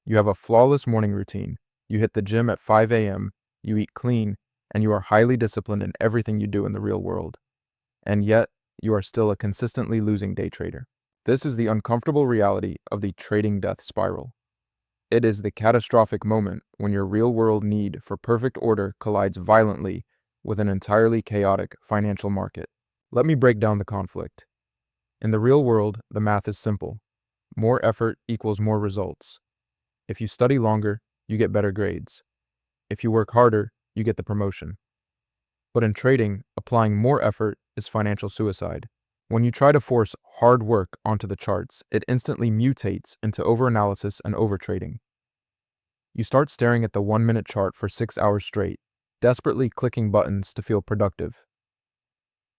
You have a flawless morning routine. You hit the gym at 5 a.m., you eat clean, and you are highly disciplined in everything you do in the real world. And yet, you are still a consistently losing day trader. This is the uncomfortable reality of the trading death spiral. It is the catastrophic moment when your real-world need for perfect order collides violently with an entirely chaotic financial market. Let me break down the conflict. In the real world, the math is simple. More effort equals more results. If you study longer, you get better grades. If you work harder, you get the promotion. But in trading, applying more effort is financial suicide. When you try to force hard work onto the charts, it instantly mutates into overanalysis and overtrading. You start staring at the 1-minute chart for 6 hours straight, desperately clicking buttons to feel productive.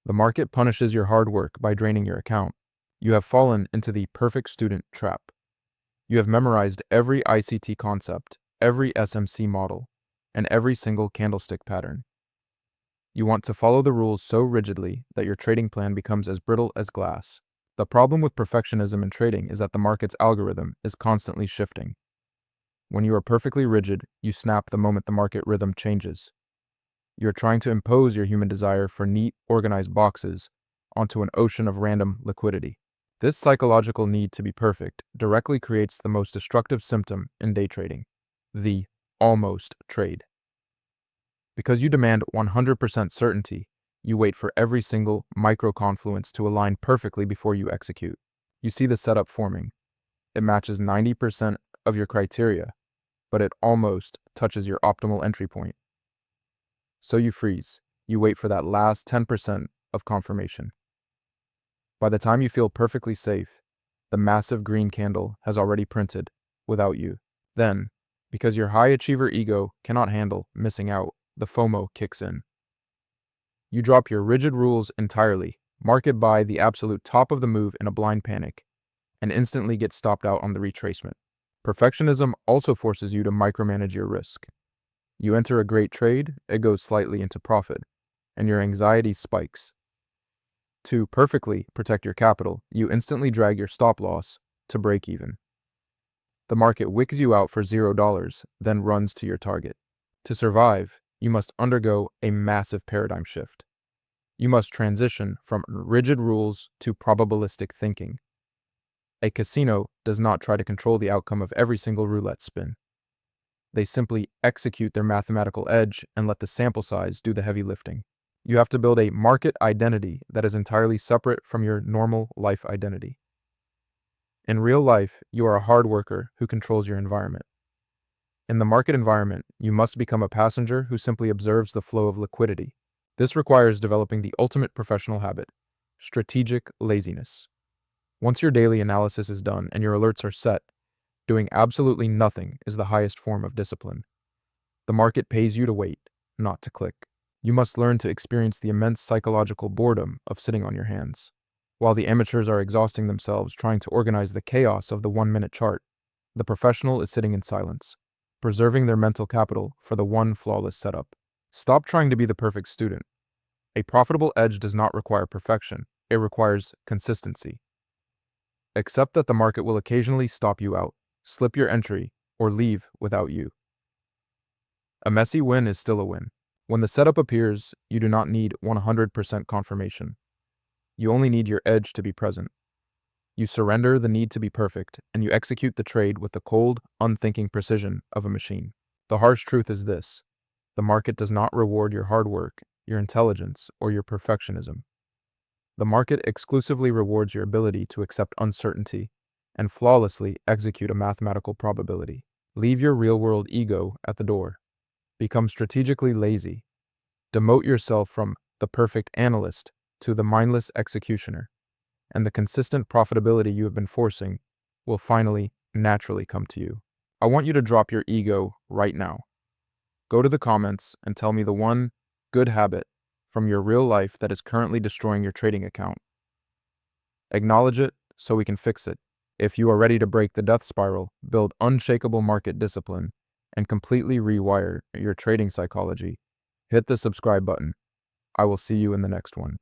The market punishes your hard work by draining your account. You have fallen into the perfect student trap. You have memorized every ICT concept, every SMC model, and every single candlestick pattern. You want to follow the rules so rigidly that your trading plan becomes as brittle as glass. The problem with perfectionism in trading is that the market's algorithm is constantly shifting. When you are perfectly rigid, you snap the moment the market rhythm changes. You're trying to impose your human desire for neat, organized boxes onto an ocean of random liquidity. This psychological need to be perfect directly creates the most destructive symptom in day trading, the almost trade. Because you demand 100% certainty, you wait for every single micro-confluence to align perfectly before you execute. You see the setup forming. It matches 90% of your criteria, but it almost touches your optimal entry point. So you freeze. You wait for that last 10% of confirmation. By the time you feel perfectly safe, the massive green candle has already printed without you. Then, because your high achiever ego cannot handle missing out, the FOMO kicks in. You drop your rigid rules entirely, market buy the absolute top of the move in a blind panic, and instantly get stopped out on the retracement. Perfectionism also forces you to micromanage your risk. You enter a great trade, it goes slightly into profit, and your anxiety spikes. To perfectly protect your capital, you instantly drag your stop loss to break even. The market wicks you out for $0, then runs to your target. To survive, you must undergo a massive paradigm shift. You must transition from rigid rules to probabilistic thinking. A casino does not try to control the outcome of every single roulette spin. They simply execute their mathematical edge and let the sample size do the heavy lifting. You have to build a market identity that is entirely separate from your normal life identity. In real life, you are a hard worker who controls your environment. In the market environment, you must become a passenger who simply observes the flow of liquidity. This requires developing the ultimate professional habit, strategic laziness. Once your daily analysis is done and your alerts are set, doing absolutely nothing is the highest form of discipline. The market pays you to wait, not to click. You must learn to experience the immense psychological boredom of sitting on your hands. While the amateurs are exhausting themselves trying to organize the chaos of the 1-minute chart, the professional is sitting in silence, preserving their mental capital for the one flawless setup. Stop trying to be the perfect student. A profitable edge does not require perfection, it requires consistency. Accept that the market will occasionally stop you out, slip your entry, or leave without you. A messy win is still a win. When the setup appears, you do not need 100% confirmation. You only need your edge to be present. You surrender the need to be perfect, and you execute the trade with the cold, unthinking precision of a machine. The harsh truth is this: the market does not reward your hard work, your intelligence, or your perfectionism. The market exclusively rewards your ability to accept uncertainty and flawlessly execute a mathematical probability. Leave your real-world ego at the door. Become strategically lazy. Demote yourself from the perfect analyst to the mindless executioner, and the consistent profitability you have been forcing will finally, naturally come to you. I want you to drop your ego right now. Go to the comments and tell me the one good habit from your real life that is currently destroying your trading account. Acknowledge it so we can fix it. If you are ready to break the death spiral, build unshakable market discipline, and completely rewire your trading psychology, hit the subscribe button. I will see you in the next one.